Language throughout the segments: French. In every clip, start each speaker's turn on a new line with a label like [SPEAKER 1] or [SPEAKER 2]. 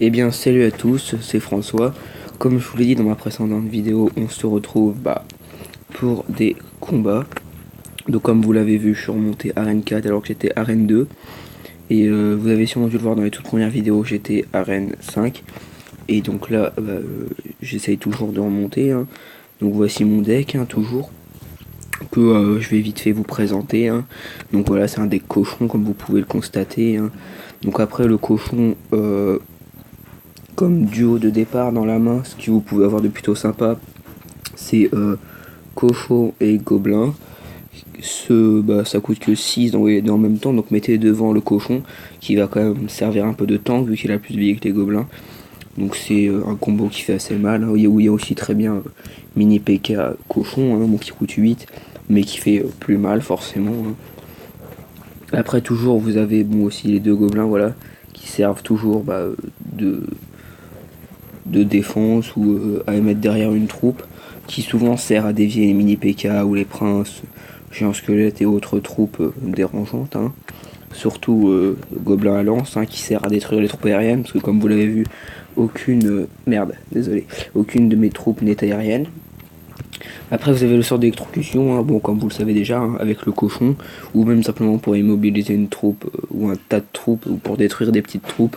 [SPEAKER 1] Eh bien salut à tous, c'est François. Comme je vous l'ai dit dans ma précédente vidéo, on se retrouve pour des combats. Donc comme vous l'avez vu, je suis remonté Arène 4 alors que j'étais Arène 2. Et vous avez sûrement dû le voir dans les toutes premières vidéos, j'étais Arène 5. Et donc là, j'essaye toujours de remonter. Hein. Donc voici mon deck, hein, toujours. Que je vais vite fait vous présenter. Hein. Donc voilà, c'est un deck cochon comme vous pouvez le constater. Hein. Donc après le cochon, comme duo de départ dans la main, ce que vous pouvez avoir de plutôt sympa, c'est cochon et gobelin. Ça coûte que 6 d'envoyer les deux en même temps, donc mettez devant le cochon qui va quand même servir un peu de tank vu qu'il a plus de vie que les gobelins. Donc c'est un combo qui fait assez mal. Hein. Il y a aussi très bien mini PK cochon, hein, bon, qui coûte 8 mais qui fait plus mal forcément. Hein. Après toujours vous avez aussi les deux gobelins, voilà, qui servent toujours de défense ou à mettre derrière une troupe qui souvent sert à dévier les mini PK ou les princes, géants squelettes et autres troupes dérangeantes. Hein. Surtout Gobelin à lance, hein, qui sert à détruire les troupes aériennes, parce que comme vous l'avez vu, aucune de mes troupes n'est aérienne. Après vous avez le sort d'électrocution, hein, bon comme vous le savez déjà, hein, avec le cochon, ou même simplement pour immobiliser une troupe ou un tas de troupes, ou pour détruire des petites troupes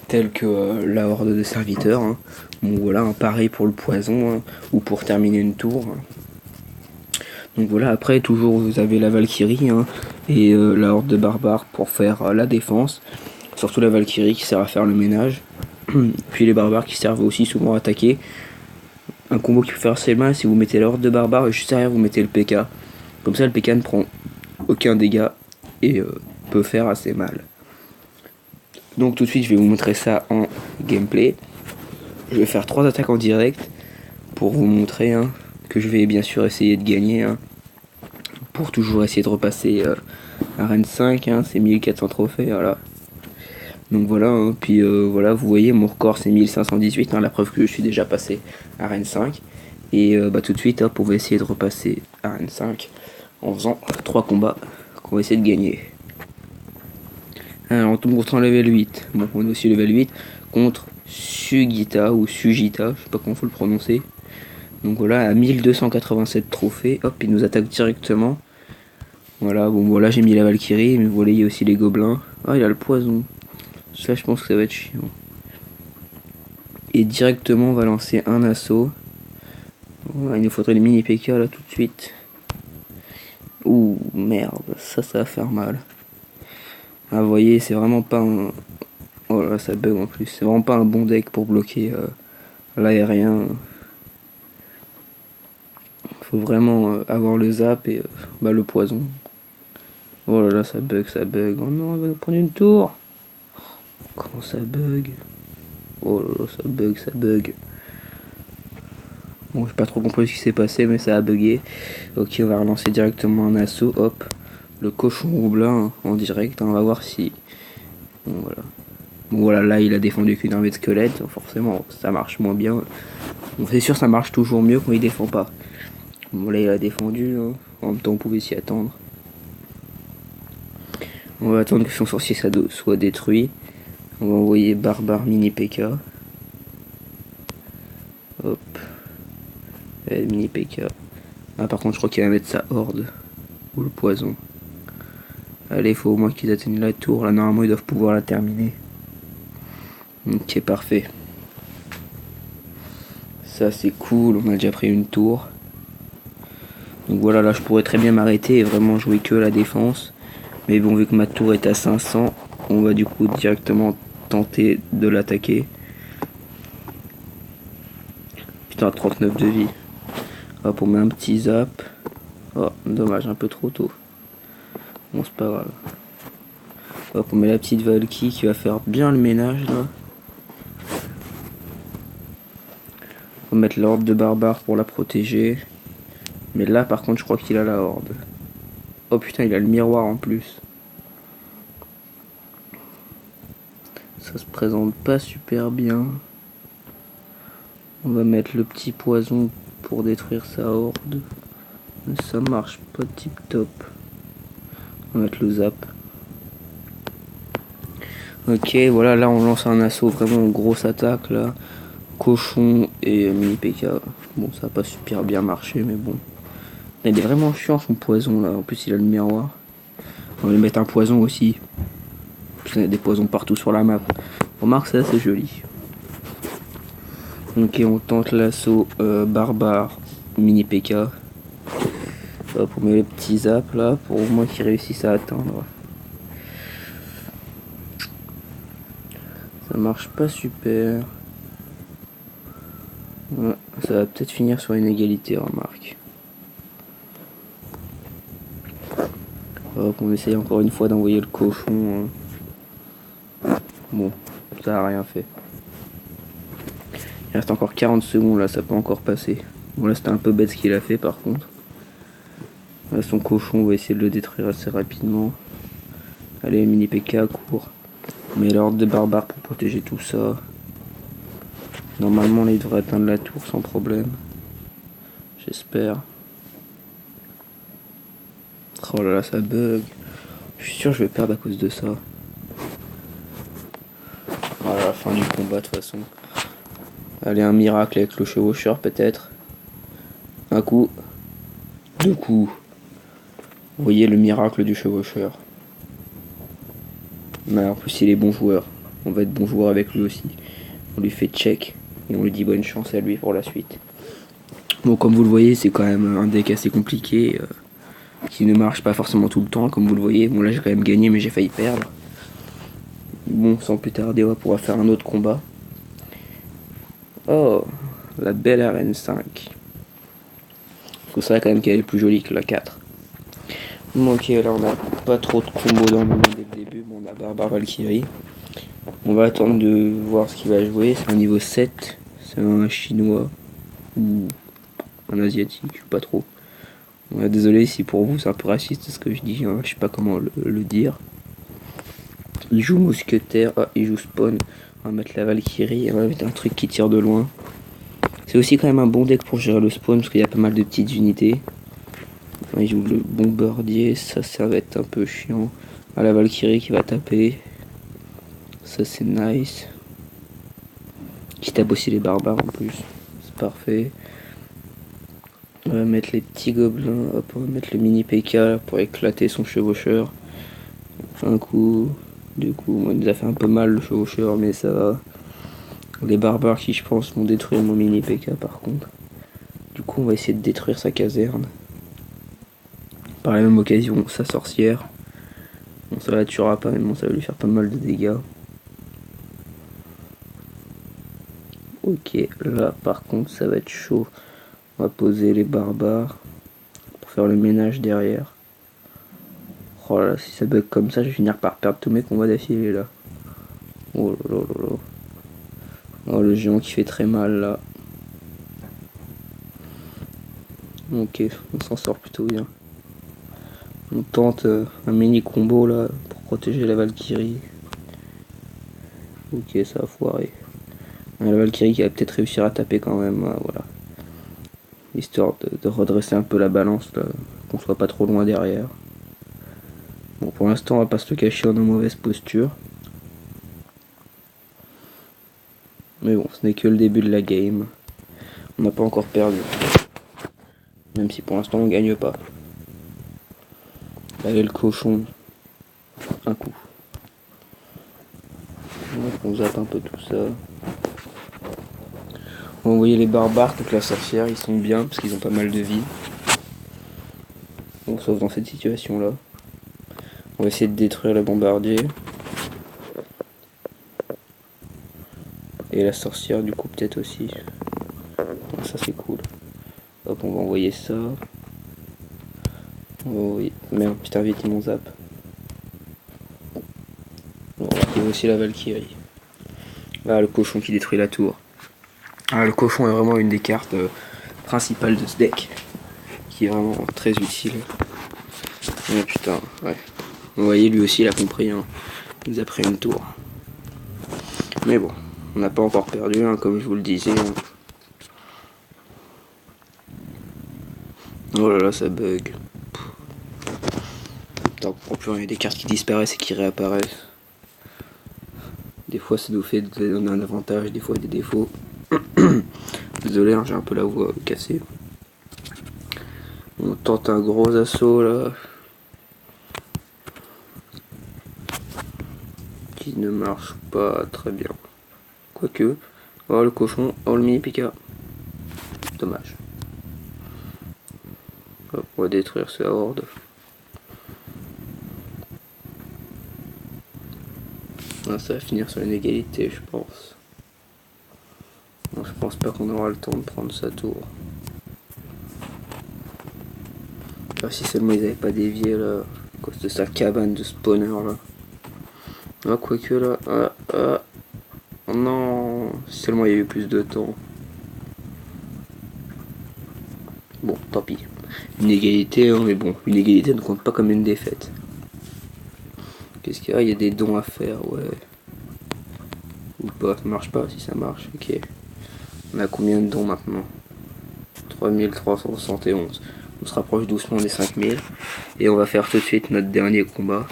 [SPEAKER 1] telles que la horde de serviteurs. Hein. Bon voilà, un pareil pour le poison, hein, ou pour terminer une tour. Hein. Donc voilà, après toujours vous avez la Valkyrie, hein, et la horde de barbares pour faire la défense. Surtout la Valkyrie qui sert à faire le ménage. Puis les barbares qui servent aussi souvent à attaquer. Un combo qui peut faire assez mal si vous mettez la horde de barbares et juste derrière vous mettez le PK. Comme ça le PK ne prend aucun dégât et peut faire assez mal. Donc tout de suite je vais vous montrer ça en gameplay. Je vais faire 3 attaques en direct pour vous montrer, hein, que je vais bien sûr essayer de gagner, hein, pour toujours essayer de repasser Arène 5, hein, c'est 1400 trophées, voilà. Donc voilà, hein, puis voilà, vous voyez mon record c'est 1518, hein, la preuve que je suis déjà passé Arène 5. Et tout de suite, hop, on va essayer de repasser Arène 5 en faisant 3 combats qu'on va essayer de gagner. Alors on tombe contre un level 8, bon on est aussi level 8, contre Sugita ou Sugita, je sais pas comment faut le prononcer. Donc voilà, à 1287 trophées, hop, il nous attaque directement. Voilà, bon voilà, j'ai mis la Valkyrie, mais vous voyez, il y a aussi les gobelins. Ah, il a le poison. Ça, je pense que ça va être chiant. Et directement, on va lancer un assaut. Voilà, il nous faudrait les mini PK là tout de suite. Ouh, merde, ça va faire mal. Ah, vous voyez, c'est vraiment pas un... Oh là, ça bug en plus. C'est vraiment pas un bon deck pour bloquer l'aérien. Faut vraiment avoir le zap et le poison. Oh là là, ça bug. Oh non, il va nous prendre une tour. Comment ça bug? Oh là là, ça bug. Bon, j'ai pas trop compris ce qui s'est passé, mais ça a bugué. Ok, on va relancer directement un assaut. Hop, le cochon roublin, hein, en direct. Hein, on va voir si... Bon, voilà. Bon, voilà, là, il a défendu qu'une armée de squelettes. Donc, forcément, ça marche moins bien. Bon, c'est sûr, ça marche toujours mieux quand il défend pas. Bon, là, il a défendu. Hein. En même temps, on pouvait s'y attendre. On va attendre que son sorcier soit détruit. On va envoyer Barbare Mini PK. Hop. Mini PK. Ah, par contre, je crois qu'il va mettre sa horde. Ou le poison. Allez, il faut au moins qu'ils atteignent la tour. Là, normalement, ils doivent pouvoir la terminer. Ok, parfait. Ça, c'est cool. On a déjà pris une tour. Donc voilà, là, je pourrais très bien m'arrêter et vraiment jouer que la défense. Mais bon, vu que ma tour est à 500, on va du coup directement tenter de l'attaquer. Putain, 39 de vie. Hop, on met un petit zap. Oh, dommage, un peu trop tôt. Bon, c'est pas grave. Hop, on met la petite Valky qui va faire bien le ménage là. On va mettre l'horde de barbares pour la protéger. Mais là, par contre, je crois qu'il a la horde. Oh putain, il a le miroir en plus. Ça se présente pas super bien. On va mettre le petit poison pour détruire sa horde. Mais ça marche pas tip top. On va mettre le zap. Ok, voilà, là on lance un assaut, vraiment une grosse attaque là. Cochon et mini PK. Bon, ça a pas super bien marché, mais bon. Il est vraiment chiant son poison là, en plus il a le miroir. On va lui mettre un poison aussi. Parce qu'il y a des poisons partout sur la map. Remarque ça, c'est joli. Ok, on tente l'assaut barbare mini PK. Hop, on met les petits zaps là pour au moins qu'ils réussissent à atteindre. Ça marche pas super. Ouais, ça va peut-être finir sur une égalité, remarque. Hop, on essaye encore une fois d'envoyer le cochon. Bon, ça a rien fait. Il reste encore 40 secondes là, ça peut encore passer. Bon là c'était un peu bête ce qu'il a fait par contre. Là son cochon, on va essayer de le détruire assez rapidement. Allez, mini PK, court. On met l'ordre de barbares pour protéger tout ça. Normalement là il devrait atteindre la tour sans problème. J'espère. Oh là là, ça bug. Je suis sûr que je vais perdre à cause de ça. Voilà, la fin du combat de toute façon. Allez, un miracle avec le chevaucheur peut-être. Un coup. Deux coups. Vous voyez le miracle du chevaucheur. Mais en plus il est bon joueur. On va être bon joueur avec lui aussi. On lui fait check. Et on lui dit bonne chance à lui pour la suite. Bon, comme vous le voyez, c'est quand même un deck assez compliqué. Qui ne marche pas forcément tout le temps, comme vous le voyez. Bon, là j'ai quand même gagné, mais j'ai failli perdre. Bon, sans plus tarder, on va pouvoir faire un autre combat. Oh, la belle arène 5. C'est vrai quand même qu'elle est plus jolie que la 4. Bon, ok, là on a pas trop de combos dans le monde dès le début. Bon, on a Barbare Valkyrie. On va attendre de voir ce qu'il va jouer. C'est un niveau 7. C'est un chinois ou un asiatique, je sais pas trop. Ouais, désolé si pour vous c'est un peu raciste ce que je dis, hein, je sais pas comment le dire. Il joue mousquetaire, ah, il joue spawn. On va mettre la Valkyrie, on va mettre un truc qui tire de loin. C'est aussi quand même un bon deck pour gérer le spawn parce qu'il y a pas mal de petites unités. Il joue le bombardier, ça va être un peu chiant. Ah, la Valkyrie qui va taper. Ça c'est nice. Qui tape aussi les barbares en plus. C'est parfait. On va mettre les petits gobelins. Hop, on va mettre le mini PK pour éclater son chevaucheur. Un coup, deux coups. On nous a fait un peu mal le chevaucheur, mais ça va. Les barbares qui, je pense, vont détruire mon mini PK par contre. Du coup, on va essayer de détruire sa caserne. Par la même occasion, sa sorcière. Bon, ça la tuera pas, mais bon, ça va lui faire pas mal de dégâts. Ok, là par contre, ça va être chaud. On va poser les barbares pour faire le ménage derrière. Oh là là, si ça bug comme ça, je vais finir par perdre tous mes combats d'affilée là. Oh là là là là. Oh, le géant qui fait très mal là. Ok, on s'en sort plutôt bien. On tente un mini combo là pour protéger la Valkyrie. Ok, ça a foiré. La Valkyrie qui va peut-être réussir à taper quand même, voilà. Histoire de redresser un peu la balance là, qu'on soit pas trop loin derrière. Bon, pour l'instant, on va pas se le cacher, on est en mauvaise posture. Mais bon, ce n'est que le début de la game. On n'a pas encore perdu. Même si pour l'instant on gagne pas. Allez, le cochon. Un coup. Donc on zappe un peu tout ça. On va envoyer les barbares contre la sorcière, ils sont bien parce qu'ils ont pas mal de vie. Bon, sauf dans cette situation là. On va essayer de détruire le bombardier. Et la sorcière du coup peut-être aussi. Ah, ça c'est cool. Hop, on va envoyer ça. On va envoyer... Merde, putain vite mon zap. Bon, il y a aussi la Valkyrie. Ah, le cochon qui détruit la tour. Ah, le cochon est vraiment une des cartes principales de ce deck. Qui est vraiment très utile. Oh putain, ouais. Vous voyez, lui aussi il a compris, hein. Il nous a pris une tour. Mais bon, on n'a pas encore perdu, hein, comme je vous le disais. Hein. Oh là là, ça bug. Putain, on comprend plus rien, des cartes qui disparaissent et qui réapparaissent. Des fois ça nous fait donner un avantage, des fois des défauts. Désolé, hein, j'ai un peu la voix cassée. On tente un gros assaut là. Qui ne marche pas très bien. Quoique. Oh le cochon, oh le mini Pika. Dommage. Hop, on va détruire ce horde. Ah, ça va finir sur une égalité, je pense. Non, je pense pas qu'on aura le temps de prendre sa tour. Ah, si seulement ils avaient pas dévié là, à cause de sa cabane de spawner là. Ah, quoique là. Oh non, si seulement il y a eu plus de temps. Bon, tant pis. Une égalité, hein, mais bon, une égalité ne compte pas comme une défaite. Qu'est-ce qu'il y a? Il y a des dons à faire, ouais. Ou pas, ça marche pas, si ça marche, ok. On a combien de dons maintenant? 3371. On se rapproche doucement des 5000. Et on va faire tout de suite notre dernier combat.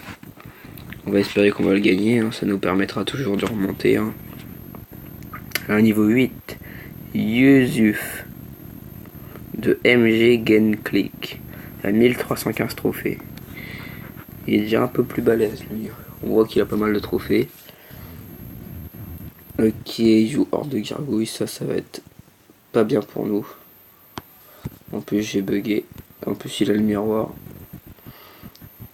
[SPEAKER 1] On va espérer qu'on va le gagner, hein, ça nous permettra toujours de remonter. Hein. À un niveau 8, Yusuf de MG Genclick à 1315 trophées. Il est déjà un peu plus balèze lui. On voit qu'il a pas mal de trophées. Ok, il joue hors de gargouille, ça va être pas bien pour nous. En plus j'ai bugué. En plus il a le miroir.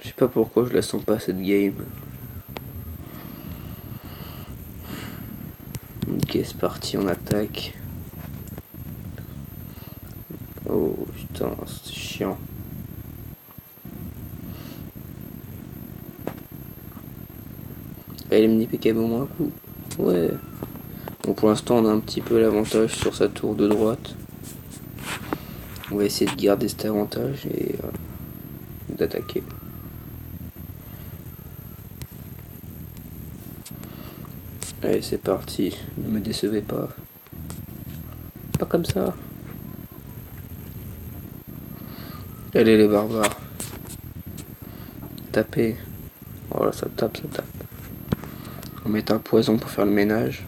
[SPEAKER 1] Je sais pas pourquoi je la sens pas cette game. Ok, c'est parti, on attaque. Oh putain, c'est chiant. Elle est mini PKM au moins un coup. Ouais. Bon, pour l'instant, on a un petit peu l'avantage sur sa tour de droite. On va essayer de garder cet avantage et d'attaquer. Allez, c'est parti. Ne me décevez pas. Pas comme ça. Allez les barbares. Tapez. Voilà, ça tape, ça tape. On met un poison pour faire le ménage.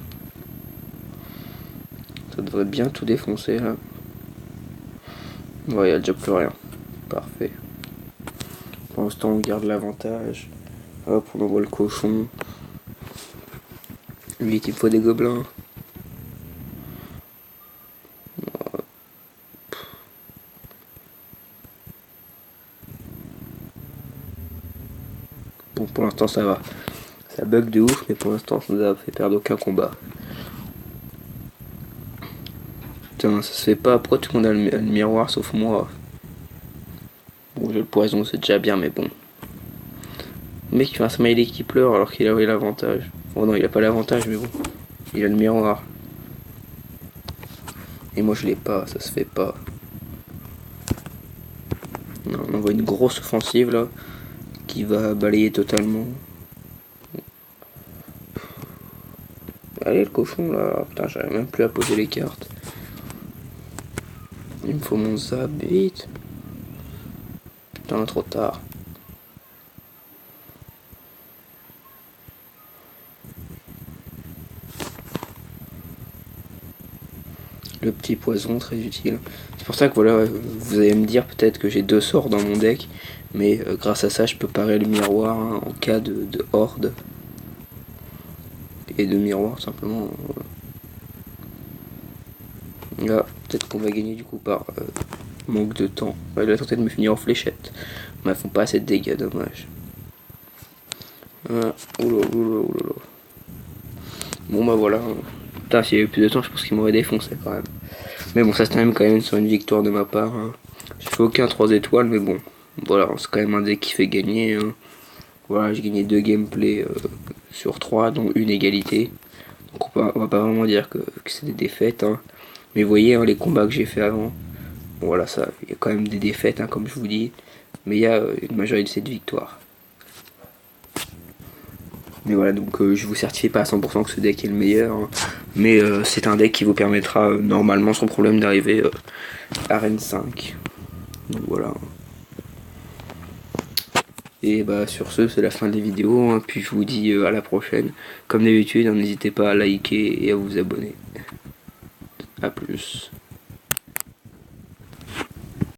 [SPEAKER 1] Ça devrait bien tout défoncer là. Ouais, il n'y a déjà plus rien. Parfait. Pour l'instant, on garde l'avantage. Hop, on envoie le cochon. Vite, il faut des gobelins. Bon, pour l'instant, ça va. Ça bug de ouf, mais pour l'instant, ça nous a fait perdre aucun combat. Putain, ça se fait pas. Pourquoi tout le monde a le miroir sauf moi? Bon, j'ai le poison, c'est déjà bien, mais bon. Le mec, il fait un smiley qui pleure alors qu'il avait l'avantage. Oh non, il a pas l'avantage, mais bon. Il a le miroir. Et moi, je l'ai pas, ça se fait pas. Non, on envoie une grosse offensive là qui va balayer totalement. Allez, le cochon là. Putain, j'arrive même plus à poser les cartes. Il me faut mon zap vite. Putain, trop tard. Le petit poison, très utile. C'est pour ça que voilà, vous allez me dire peut-être que j'ai 2 sorts dans mon deck, mais grâce à ça, je peux parer le miroir hein, en cas de horde. Et de miroir, simplement. Là, peut-être qu'on va gagner du coup par manque de temps. Ouais, il a tenté de me finir en fléchette. Mais elles font pas assez de dégâts, dommage. Voilà. Oula, oula, oula. Bon bah voilà. Putain, s'il y avait eu plus de temps, je pense qu'il m'aurait défoncé quand même. Mais bon, ça se termine quand même sur une victoire de ma part. Hein. J'ai fait aucun 3 étoiles, mais bon. Voilà, c'est quand même un deck qui fait gagner. Hein. Voilà, j'ai gagné 2 gameplays sur 3, dont une égalité. Donc on va pas vraiment dire que c'est des défaites. Hein. Mais vous voyez, hein, les combats que j'ai fait avant. Bon, voilà, ça, il y a quand même des défaites, hein, comme je vous dis. Mais il y a une majorité de victoires. Mais voilà, donc je vous certifie pas à 100% que ce deck est le meilleur, hein, mais c'est un deck qui vous permettra normalement sans problème d'arriver à Arène 5. Donc voilà. Et bah sur ce, c'est la fin des vidéos, hein. Puis je vous dis à la prochaine. Comme d'habitude, hein, n'hésitez pas à liker et à vous abonner. A plus.